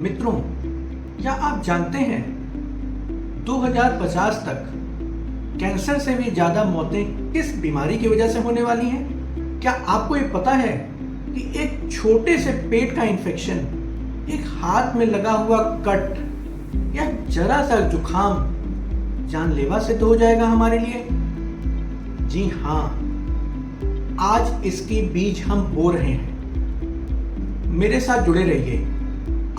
मित्रों, क्या आप जानते हैं 2050 तक कैंसर से भी ज्यादा मौतें किस बीमारी की वजह से होने वाली हैं? क्या आपको ये पता है कि एक छोटे से पेट का इन्फेक्शन, एक हाथ में लगा हुआ कट या जरा सा जुकाम जानलेवा सिद्ध हो जाएगा हमारे लिए? जी हाँ, आज इसके बीज हम बो रहे हैं। मेरे साथ जुड़े रहिए।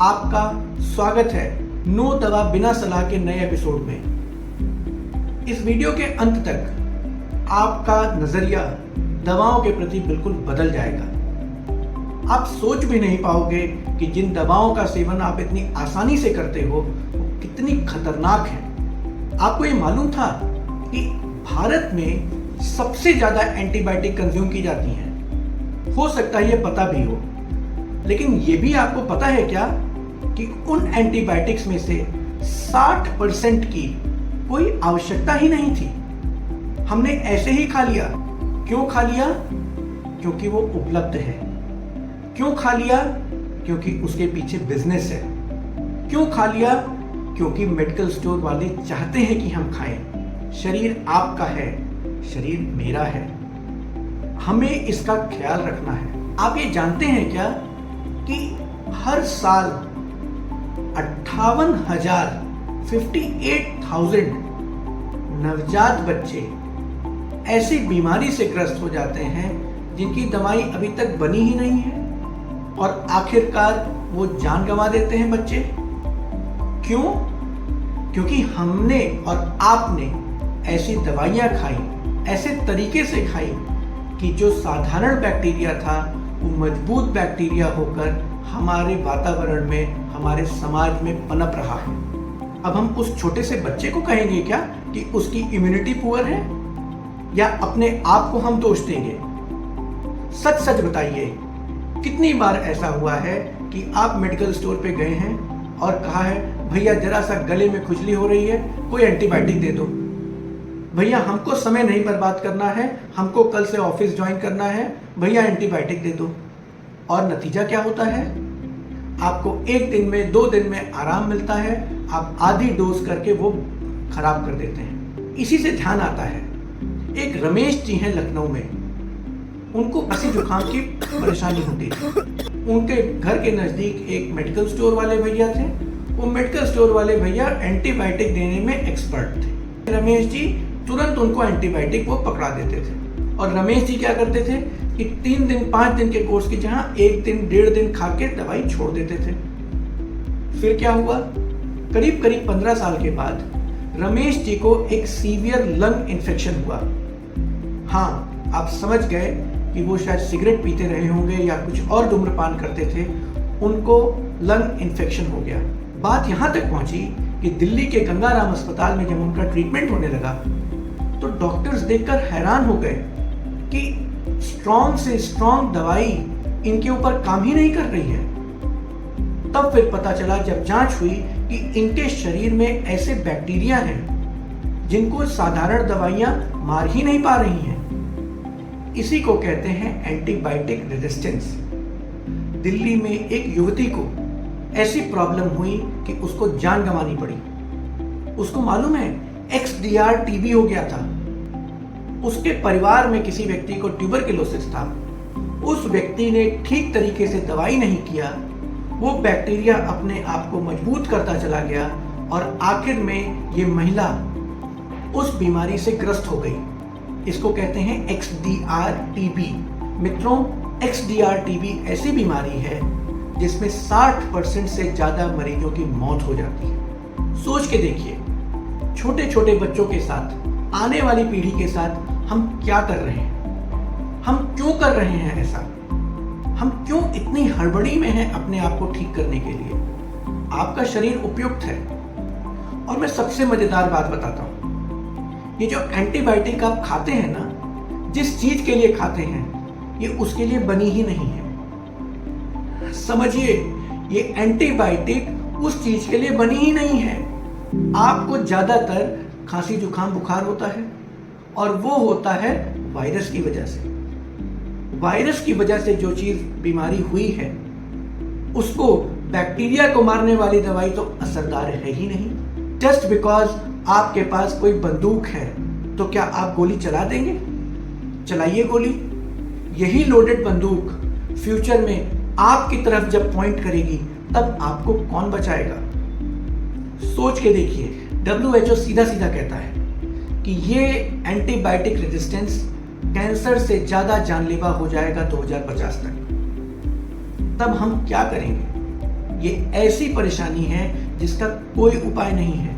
आपका स्वागत है नो दवा बिना सलाह के नए एपिसोड में। इस वीडियो के अंत तक आपका नजरिया दवाओं के प्रति बिल्कुल बदल जाएगा। आप सोच भी नहीं पाओगे कि जिन दवाओं का सेवन आप इतनी आसानी से करते हो वो कितनी खतरनाक है। आपको ये मालूम था कि भारत में सबसे ज्यादा एंटीबायोटिक कंज्यूम की जाती हैं? हो सकता है ये पता भी हो, लेकिन ये भी आपको पता है क्या कि उन एंटीबायोटिक्स में से 60% की कोई आवश्यकता ही नहीं थी। हमने ऐसे ही खा लिया। क्यों खा लिया? क्योंकि वो उपलब्ध है। क्यों खा लिया? क्योंकि उसके पीछे बिजनेस है। क्यों खा लिया? क्योंकि मेडिकल स्टोर वाले चाहते हैं कि हम खाएं। शरीर आपका है, शरीर मेरा है, हमें इसका ख्याल रखना है। आप ये जानते हैं क्या कि हर साल 58,000 नवजात बच्चे ऐसी बीमारी से ग्रस्त हो जाते हैं जिनकी दवाई अभी तक बनी ही नहीं है, और आखिरकार वो जान गंवा देते हैं बच्चे। क्यों? क्योंकि हमने और आपने ऐसी दवाइयां खाई, ऐसे तरीके से खाई कि जो साधारण बैक्टीरिया था वो मजबूत बैक्टीरिया होकर हमारे वातावरण में, हमारे समाज में पनप रहा है। अब हम उस छोटे से बच्चे को कहेंगे क्या कि उसकी इम्यूनिटी पुअर है, या अपने आप को हम दोष देंगे? सच सच बताइए, कितनी बार ऐसा हुआ है कि आप मेडिकल स्टोर पे गए हैं और कहा है भैया जरा सा गले में खुजली हो रही है, कोई एंटीबायोटिक दे दो। भैया हमको समय नहीं बर्बाद करना है, हमको कल से ऑफिस ज्वाइन करना है, भैया एंटीबायोटिक दे दो। और नतीजा क्या होता है? आपको 1 दिन में 2 दिन में आराम मिलता है, आप आधी डोज करके वो खराब कर देते हैं। इसी से ध्यान आता है, एक रमेश जी हैं लखनऊ में, उनको खांसी जुकाम की परेशानी होती थी। उनके घर के नजदीक एक मेडिकल स्टोर वाले भैया थे। वो मेडिकल स्टोर वाले भैया एंटीबायोटिक देने में एक्सपर्ट थे। रमेश जी तुरंत उनको एंटीबायोटिक वो पकड़ा देते थे, और रमेश जी क्या करते थे कि 3 दिन 5 दिन के कोर्स की जहां 1 दिन 1.5 दिन खा के दवाई छोड़ देते थे। फिर क्या हुआ? करीब 15 साल के बाद रमेश जी को एक सीवियर लंग इन्फेक्शन हुआ। हाँ, आप समझ गए कि वो शायद सिगरेट पीते रहे होंगे या कुछ और धूम्रपान करते थे, उनको लंग इन्फेक्शन हो गया। बात यहां तक पहुंची कि दिल्ली के गंगाराम अस्पताल में जब उनका ट्रीटमेंट होने लगा तो डॉक्टर्स देखकर हैरान हो गए कि स्ट्रॉन्ग से स्ट्रॉन्ग दवाई इनके ऊपर काम ही नहीं कर रही है। तब फिर पता चला जब जांच हुई कि इनके शरीर में ऐसे बैक्टीरिया हैं जिनको साधारण दवाइयां मार ही नहीं पा रही हैं। इसी को कहते हैं एंटीबायोटिक रेजिस्टेंस। दिल्ली में एक युवती को ऐसी प्रॉब्लम हुई कि उसको जान गंवानी पड़ी। उसको मालूम है XDR टीबी हो गया था। उसके परिवार में किसी व्यक्ति को ट्यूबरकुलोसिस था। उस व्यक्ति ने ठीक तरीके से दवाई नहीं किया, वो बैक्टीरिया अपने आप को मजबूत करता चला गया, और आखिर में ये महिला उस बीमारी से ग्रस्त हो गई। इसको कहते हैं XDR टीबी। मित्रों, XDR टीबी ऐसी बीमारी है जिसमें 60% से ज्यादा मरीजों की मौत हो जाती है। सोच के देखिए, छोटे छोटे बच्चों के साथ, आने वाली पीढ़ी के साथ हम क्या कर रहे हैं? हम क्यों कर रहे हैं ऐसा? हम क्यों इतनी हड़बड़ी में हैं अपने आप को ठीक करने के लिए? आपका शरीर उपयुक्त है। और मैं सबसे मजेदार बात बताता हूं, ये जो एंटीबायोटिक आप खाते हैं ना, जिस चीज के लिए खाते हैं, ये उसके लिए बनी ही नहीं है। समझिए, ये एंटीबायोटिक उस चीज के लिए बनी ही नहीं है। आपको ज्यादातर खांसी जुकाम बुखार होता है, और वो होता है वायरस की वजह से। वायरस की वजह से जो चीज बीमारी हुई है उसको बैक्टीरिया को मारने वाली दवाई तो असरदार है ही नहीं। जस्ट बिकॉज आपके पास कोई बंदूक है तो क्या आप गोली चला देंगे? चलाइए गोली। यही लोडेड बंदूक फ्यूचर में आपकी तरफ जब पॉइंट करेगी तब आपको कौन बचाएगा? सोच के देखिए। WHO सीधा सीधा कहता है कि ये एंटीबायोटिक रेजिस्टेंस कैंसर से ज्यादा जानलेवा हो जाएगा 2050 तक। तब हम क्या करेंगे? ये ऐसी परेशानी है जिसका कोई उपाय नहीं है।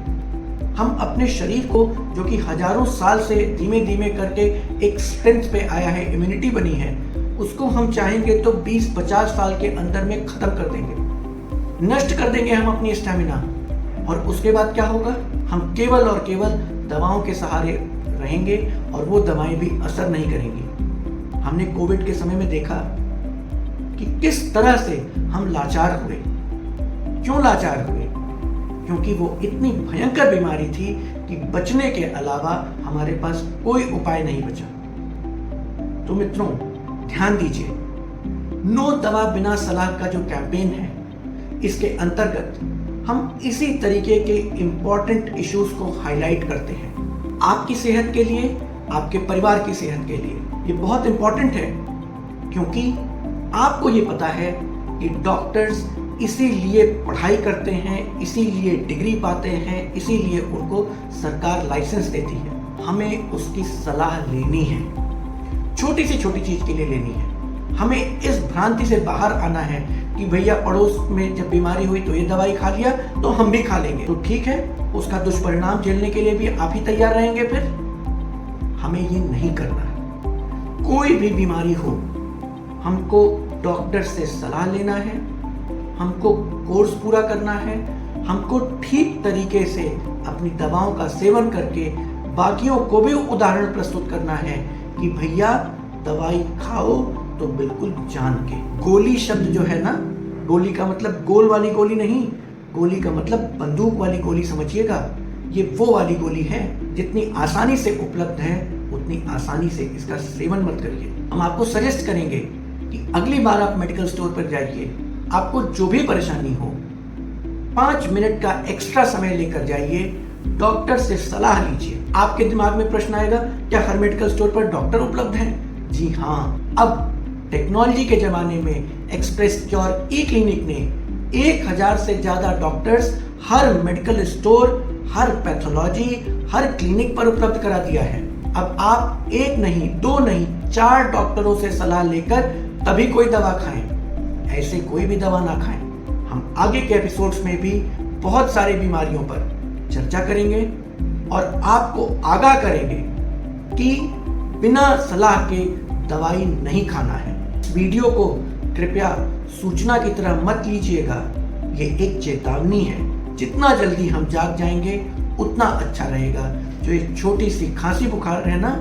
हम अपने शरीर को, जो कि हजारों साल से धीमे धीमे करके एक स्ट्रेंथ पे आया है, इम्यूनिटी बनी है, उसको हम चाहेंगे तो 20-50 साल के अंदर में खत्म कर देंगे, नष्ट कर देंगे हम अपनी स्टैमिना। और उसके बाद क्या होगा? हम केवल और केवल दवाओं के सहारे रहेंगे और वो दवाएं भी असर नहीं करेंगी। हमने कोविड के समय में देखा कि किस तरह से हम लाचार हुए। क्यों लाचार हुए? क्योंकि वो इतनी भयंकर बीमारी थी कि बचने के अलावा हमारे पास कोई उपाय नहीं बचा। तो मित्रों, ध्यान दीजिए, नो दवा बिना सलाह का जो कैंपेन है, इसके अंतर्गत हम इसी तरीके के इंपॉर्टेंट इश्यूज को हाईलाइट करते हैं। आपकी सेहत के लिए, आपके परिवार की सेहत के लिए ये बहुत इंपॉर्टेंट है, क्योंकि आपको ये पता है कि डॉक्टर्स इसीलिए पढ़ाई करते हैं, इसीलिए डिग्री पाते हैं, इसीलिए उनको सरकार लाइसेंस देती है। हमें उसकी सलाह लेनी है, छोटी से छोटी चीज के लिए लेनी है। हमें इस भ्रांति से बाहर आना है कि भैया पड़ोस में जब बीमारी हुई तो ये दवाई खा लिया तो हम भी खा लेंगे, तो ठीक है, उसका दुष्परिणाम झेलने के लिए भी आप ही तैयार रहेंगे। फिर हमें ये नहीं करना है। कोई भी बीमारी हो, हमको डॉक्टर से सलाह लेना है, हमको कोर्स पूरा करना है, हमको ठीक तरीके से अपनी दवाओं का सेवन करके बाकियों को भी उदाहरण प्रस्तुत करना है कि भैया दवाई खाओ तो बिल्कुल जान के। गोली शब्द जो है ना, गोली का मतलब गोल वाली गोली नहीं, गोली का मतलब बंदूक वाली गोली समझिएगा। ये वो वाली गोली है, जितनी आसानी से उपलब्ध है उतनी आसानी से इसका सेवन मत करिए। हम आपको सजेस्ट करेंगे कि अगली बार आप मेडिकल स्टोर पर जाइए, आपको जो भी परेशानी हो, 5 मिनट का एक्स्ट्रा समय लेकर जाइए, डॉक्टर से सलाह लीजिए। आपके दिमाग में प्रश्न आएगा, क्या हर मेडिकल स्टोर पर डॉक्टर उपलब्ध हैं? जी हाँ, अब टेक्नोलॉजी के जमाने में एक्सप्रेस क्योर ई क्लिनिक ने 1000 से ज्यादा डॉक्टर्स हर मेडिकल स्टोर, हर पैथोलॉजी, हर क्लिनिक पर उपलब्ध करा दिया है। अब आप 1 नहीं, 2 नहीं, 4 डॉक्टरों से सलाह लेकर तभी कोई दवा खाएं। ऐसे कोई भी दवा ना खाएं। हम आगे के एपिसोड्स में भी बहुत सारी बीमारियों पर चर्चा करेंगे और आपको आगाह करेंगे कि बिना सलाह के दवाई नहीं खाना है। वीडियो को कृपया सूचना की तरह मत लीजिएगा, ये एक चेतावनी है। जितना जल्दी हम जाग जाएंगे उतना अच्छा रहेगा। जो एक छोटी सी खांसी बुखार है ना,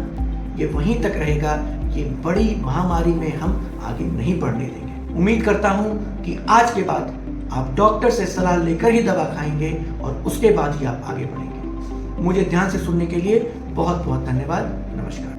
ये वहीं तक रहेगा, ये बड़ी महामारी में हम आगे नहीं बढ़ने देंगे। उम्मीद करता हूं कि आज के बाद आप डॉक्टर से सलाह लेकर ही दवा खाएंगे और उसके बाद ही आप आगे बढ़ेंगे। मुझे ध्यान से सुनने के लिए बहुत बहुत धन्यवाद। नमस्कार।